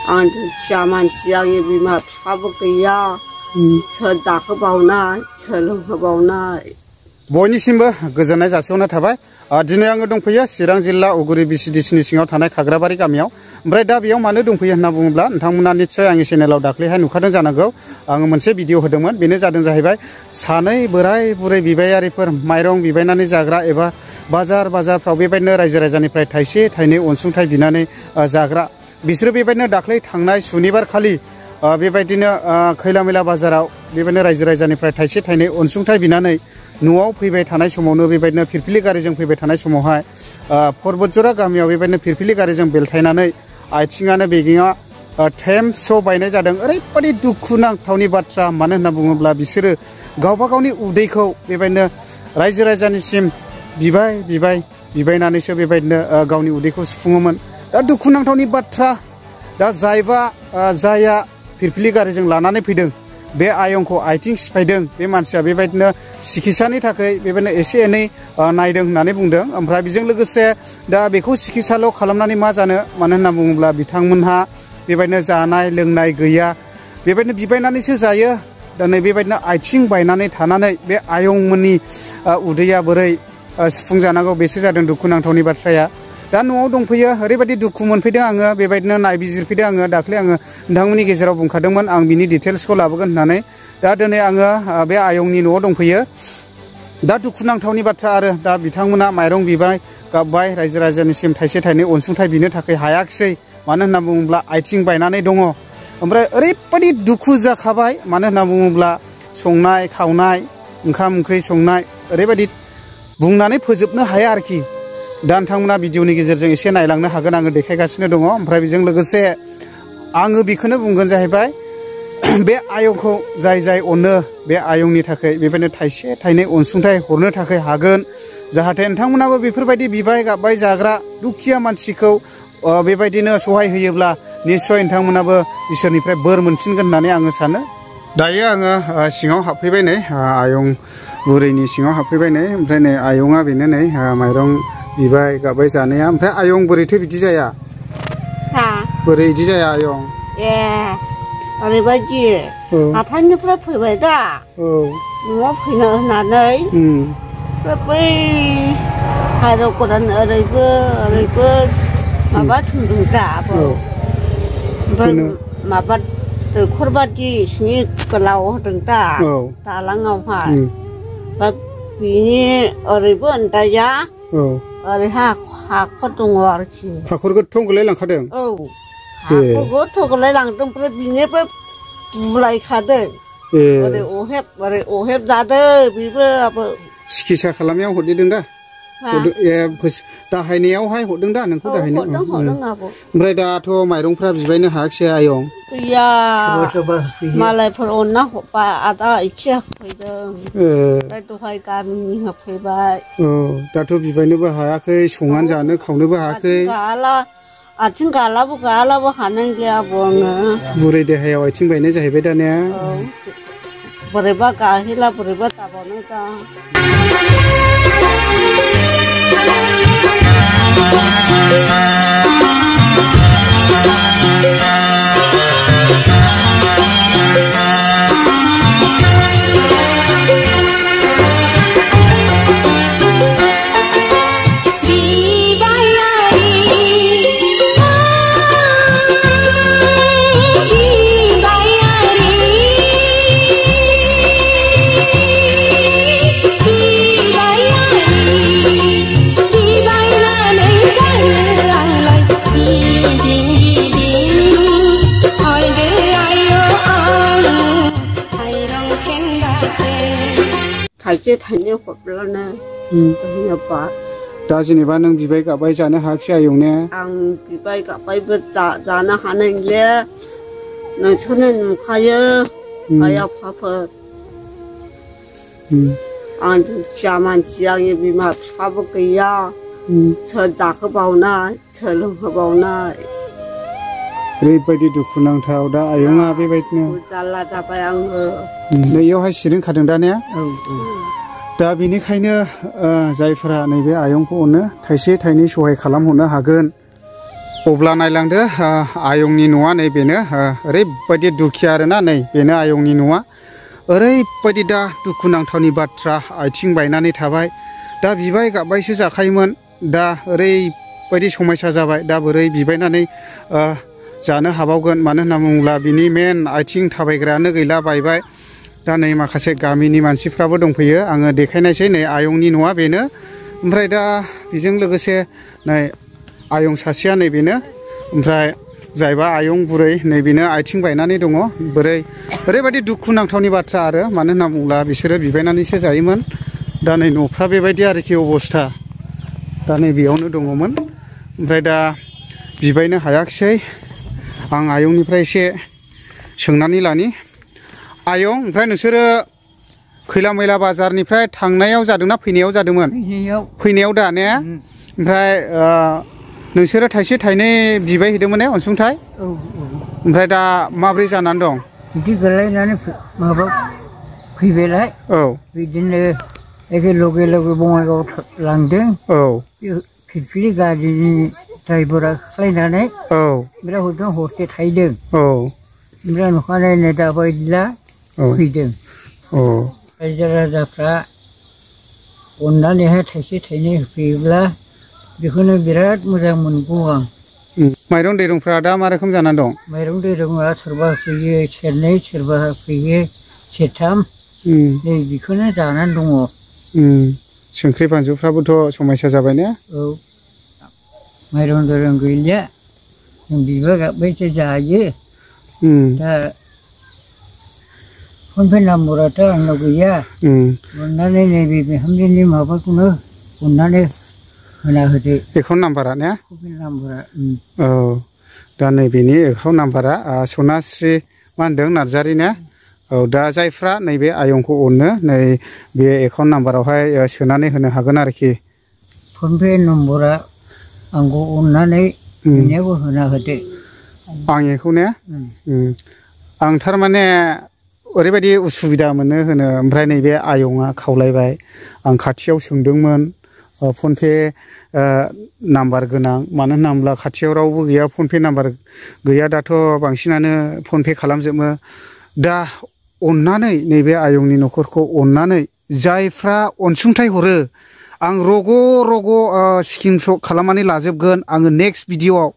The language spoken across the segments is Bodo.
आं फिसा मानसि आंनि बिमा बिफाबो गैया सोर जाहोबावनाय सोर लोंहोबावनाय बयनिसिमबो गोजोननाय जासिहरनाय थाबाय। दिनै आङो दंफैयो चिरां जिल्ला उगुरि बिसिडिसिनि सिङाव थानाय खाग्राबारि गामियाव। ओमफ्राय दा बेयाव मानो दंफैयो होनना बुङोब्ला नोंथांमोना निस्सय आंनि चेनेलाव दाख्लैहाय नुखादों जानांगौ। आङो मोनसे भिडिअ होदोंमोन, बेनो जादों जाहैबाय सानै बोराय बुरै बिबायारिफोर माइरं बिबायनानै जाग्रा एबा बाजारफ्राव बेबायदिनो रायजो राजानिफ्राय थाइसे थाइनै अनसुंथाइ बिनानै जाग्रा। बिसोरो बेबायदिनो दाख्लै थांनाय सुनिबार खालि बेबायदिनो खैला मैला बाजाराव बेबायदिनो रायजो राजानिफ्राय थाइसे थाइनै अनसुंथाइ बिनानै न'आव फैबाय थानाय समावनो बेबायदिनो फिरफिलि गारिजों फैबाय थानाय समावहाय पर्बतजरा गामियाव बेबायदिनो फिरफिलि गारिजों बेलथायनानै आथिङानो बेगेङा थेमस' बायनाय जादों। ओरैबायदि दुखुनांथावनि बाथ्रा, मानो होनना बुङोब्ला बिसोरो गावबा गावनि उदैखौ बेबायदिनो रायजो राजानिसिम बिबायनानैसो बेबायदिनो गावनि उदैखौ सुफुङोमोन। दा दुखुनांथावनि बाथ्रा, दा जाया फिरफिलि गारिजों लानानै फैदों बे आयंखौ आथिं सिफायदों, बे मानसिया बेबायदिनो सिकित्सानि थाखाय बेबायदिनो एसे एनै नायदों होननानै बुंदों। ओमफ्राय बेजों लोगोसे दा बेखौ सिकित्साल' खालामनानै मा जानो, मानो होनना बुङोब्ला बिथांमोनहा बेबायदिनो जानाय लोंनाय गैया, बेबायदिनो बिबायनानैसो जायो। दा नै बेबायदिनो आथिं बायनानै थानानै बे आयंमोननि उदैया बोरै सुफुंजानांगौ, बेसो जादों दुखुनांथावनि बाथ्राया। दा न'आव दंफैयो, ओरैबायदि दुखु मोनफैदों आङो, बेबायदिनो नायबिजिरफैदों आङो। दाख्लै आङो नोंथांमोननि गेजेराव बुंखादोंमोन आं बिनि डिटेल्सखौ लाबोगोन होननानै। दा दिनै आङो बे आयंनि न'आव दंफैयो। दा दुखुनांथावनि बाथ्रा आरो दा बिथांमोना माइरं बिबाय गाबबाय, रायजो राजानिसिम थाइसे थाइनै अनसुंथाइ बिनो थाखाय हायाखिसै, मानो होनना बुङोब्ला आथिं बायनानै दङ। ओमफ्राय ओरैबायदि दुखु जाखाबाय, मानो होनना बुङोब्ला संनाय खावनाय ओंखाम ओंख्रि संनाय ओरैबायदि बुंनानै फोजोबनो हाया आरोखि। दा नोंथांमोना भिडिअनि गेजेरजों एसे नायलांनो हागोन, आङो देखायगासिनो दङ। ओमफ्राय बेजों लोगोसे आङो बेखौनो बुंगोन जाहैबाय बे आयंखौ जाय अनो, बे आयंनि थाखाय बेबायदिनो थाइसे थाइनै अनसुंथाइ हरनो थाखाय हागोन, जाहाथे नोंथांमोनाबो बेफोरबायदि बिबाय गाबबाय जाग्रा दुखिया मानसिखौ बेबायदिनो सहाय होयोब्ला निस्सय नोंथांमोनाबो इसोरनिफ्राय बोर मोनफिनगोन होननानै आङो सानो। दायो आङो सिङाव हाबफैबाय, नै आयं बुरैनि सिङाव हाबफैबाय नै। ओमफ्राय नै आयंआ बेनो नै माइरं बिबाय गाबबाय जानाया। ओमफ्राय आयं बोरैथो बिदि जाया, बोरै बिदि जाया आयं? ओरैबायदि हाथायनिफ्राय फैबाय दा न'आव फैनो होननानै बै हायरं गोदान ओरैबो माबा सोंदों दा, ओमफ्राय माबा दैखर बादि सिनि गोलाव होदों दा दालाङावहाय। बिनि ओरैबो अन्दाया ओरैहा हाखर दङ आरोखि। हाखर गोथौ गोलाय लांखादों? औ, हाखर गोथौ गोलाय लांदों। ओमफ्राय बिनिफ्राय बुलायखादों, ओरै अहेब जादों बेबो। सिकित्सा खालामनायाव हरदेरदों दा? दाहायनायावहाय हरदों दा नोंखौ? दाहायनायाव ओमफ्राय दाथ' माइरंफ्रा बिबायनो हायाखिसै आयं? गैया, मालायफोर अनना हरबा आदा एसे होफैदों, ओमफ्राय दहाय गामिनि होफैबाय। दाथ' बिबायनोबो हायाखै, संनानै जानो खावनोबो हायाखै। आथिं गालाबो हानाय गैया आङो। बुरै देहायाव आथिं बायनाय जाहैबाय दा ने? बोरैबा गाहेला बोरैबा दाबावनो दा। थाइसे थाइनै हरब्लानो होयोबा। दा जेनेबा नों बिबाय गाबबाय जानो हायाखिसै आयं ने? आं बिबाय गाबबायबो जानो हानाय नंले, नोंसोरनो नुखायो आइ आफाफोर। आं दुखिया मानसि, आंनि बिमा बिफाबो गैया, सोर जाहोबावनाय सोर लोंहोबावनाय। ओरैबायदि दुखुनांथाव दा आयंआ बेबायदिनो जारला जाबाय आङो। नैयावहाय सिरिंखादों दा ने? दा बेनिखायनो जायफोरा नैबे आयंखौ अनो थाइसे थाइनै सहाय खालामहरनो हागोन, अब्ला नायलांदो आयंनि न'आ नै बेनो ओरैबायदि दुखिया आरोना नै बेनो आयंनि न'आ ओरैबायदि दा दुखुनांथावनि बाथ्रा आथिं बायनानै थाबाय दा बिबाय गाबबायसो जाखायोमोन दा ओरैबायदि समयसा जाबाय दा बोरै बिबायनानै जानो हाबावगोन मानो होनना बुङोब्ला बिनि मेन आथिं थाबायग्रायानो गैला बायबाय दा नै माखासे गामिनि मानसिफ्राबो दंफैयो आङो देखायनायसै नै आयंनि न'आ बेनो ओमफ्राय दा बेजों लोगोसे नै आयं सासेया नै बेनो ओमफ्राय जायबा आयं बुरै नै बेनो आथिं बायनानै दङ ओरैबायदि दुखुनांथावनि बाथ्रा आरो मानो होनना बुङोब्ला बिसोरो बिबायनानैसो जायोमोन दा नै न'फ्रा बेबायदि आरोखि अबस्था दा नै बेयावनो दङमोन ओमफ्राय दा बिबायनो हायाखिसै आं आयंनिफ्राय एसे सोंनानै लानि आयं ओमफ्राय नोंसोरो खैला मैला बाजारनिफ्राय थांनायाव जादोंना फैनायाव जादोंमोन फैनायाव दा ने ओमफ्राय नोंसोरो थाइसे थाइनै बिबाय हैदोंमोन ने अनसुंथाइ ओमफ्राय दा माब्रै जानानै दं बिदि गोलैनानै माबा फैबायलाय बिदिनो एखे लगे लगे बङाइगाव लांदों फिरफिलि गारिनि ड्राइभारा खालायनानै ओमफ्राय हरदों हरसे थाहैदों ओमफ्राय अखानायै दा बायदिला फैदों रायजो राजाफ्रा अननानैहाय थाइसे थाइनै होफैयोब्ला बेखौनो बिराद मोजां मोनगौ आं माइरं दैरंफ्रा दा मा रोखोम जानानै दं माइरं दैरंआ सोरबा होफैयो सेरनै सोरबा होफैयो सेरथाम नै बेखौनो जानानै दङ संख्रि बानलुफ्राबोथ' समयसा जाबाय ने माइरं दैरं गैलिया जों बिबार गाबबायसो जायो दा फनपे नाम्बाराथ' आंनाव गैया अननानै नैबे बिहामजोनि माबाखौनो अननानै होना होदो एकाउन्ट नाम्बारा ने फनपे नाम्बारा दा नैबेनि एकाउन्ट नाम्बारा सनास्रि मा होनदों नार्जारि ने दा जायफ्रा नैबे आयंखौ अनो नै बे एकाउन्ट नाम्बारावहाय सोनानै होनो हागोन आरोखि फनपे नम्बरा आंखौ अननानै बेनियावबो होना होदो आं बेखौ ने आं थारमाने ओरैबायदि उसुबिदा मोनो होनो ओमफ्राय नैबे आयंआ खावलायबाय आं खाथियाव सोंदोंमोन फनपे नाम्बार गोनां मानो होनना बुङोब्ला खाथियाव रावबो गैया फनपे नाम्बार गैया दाथ' बांसिनानो फनपे खालामजोबो दा अननानै नैबे आयंनि न'खरखौ अननानै जायफ्रा अनसुंथाइ हरो आं रग' रग' स्क्रिनशट खालामनानै लाजोबगोन आङो नेक्स्ट भिडिअआव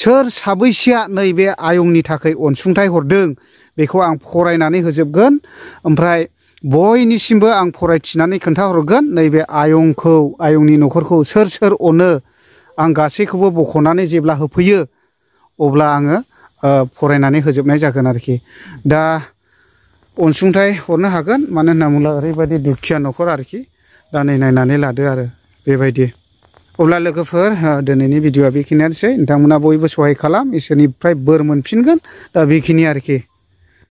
सोर साबैसेया नैबे आयंनि थाखाय अनसुंथाइ हरदों बेखौ आं फरायनानै होजोबगोन ओमफ्राय बयनिसिमबो आं फरायथिनानै खोन्थाहरगोन नैबे आयंखौ आयंनि न'खरखौ सोर सोर अनो आं गासैखौबो बख'नानै जेब्ला होफैयो अब्ला आङो फरायनानै होजोबनाय जागोन आरोखि दा अनसुंथाइ हरनो हागोन मानो होनना बुङोब्ला ओरैबायदि दुखिया न'खर आरोखि दा नै नायनानै लादो आरो बेबायदि अब्ला लोगोफोर दिनैनि भिडिअआ बेखिनियानोसै नोंथांमोना बयबो सहाय खालाम इसोरनिफ्राय बोर मोनफिनगोन दा बेखिनि आरोखि